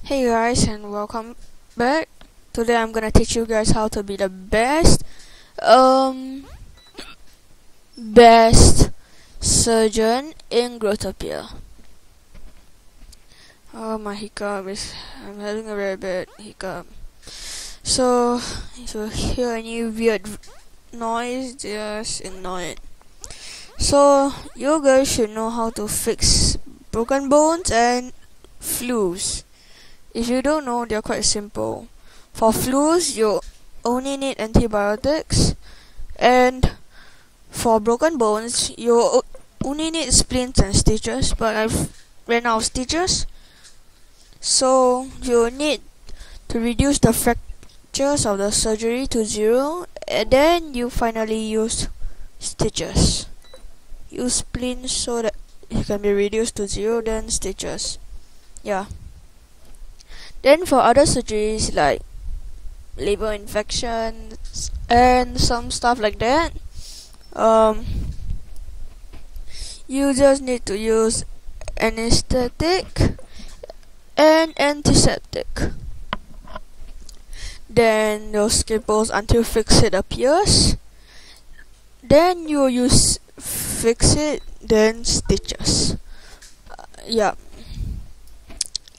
Hey guys, and welcome back. Today I'm gonna teach you guys how to be the best surgeon in Growtopia. Oh, my hiccup I'm having a very bad hiccup. So if you hear any weird noise, just ignore it. So you guys should know how to fix broken bones and flus. If you don't know, they're quite simple. For flus, you only need antibiotics, and for broken bones, you only need splints and stitches, but I've ran out of stitches, so you need to reduce the fractures of the surgery to 0, and then you finally use stitches. Use splints so that it can be reduced to 0, then stitches. Yeah. Then for other surgeries like liver infections and some stuff like that, you just need to use anesthetic and antiseptic. Then you'll skipple until fix-it appears. Then you use fix-it, then stitches. Yeah.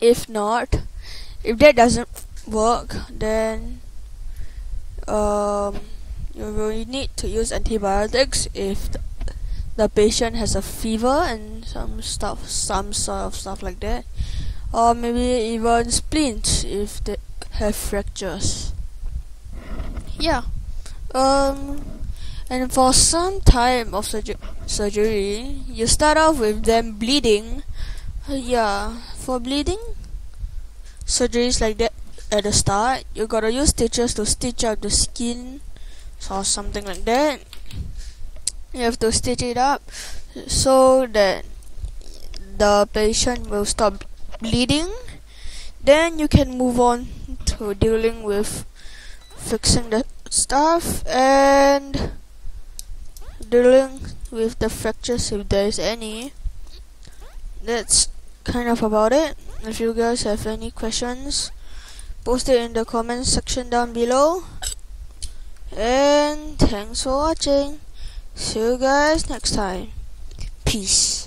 If that doesn't work, then you will need to use antibiotics if the patient has a fever and some sort of stuff like that, or maybe even splints if they have fractures. Yeah. And for some type of surgery, you start off with them bleeding. For bleeding surgeries like that at the start, you gotta use stitches to stitch up the skin or something like that. You have to stitch it up so that the patient will stop bleeding. Then you can move on to dealing with fixing the stuff and dealing with the fractures if there is any. That's kind of about it. If you guys have any questions, post it in the comment section down below. And thanks for watching. See you guys next time. Peace.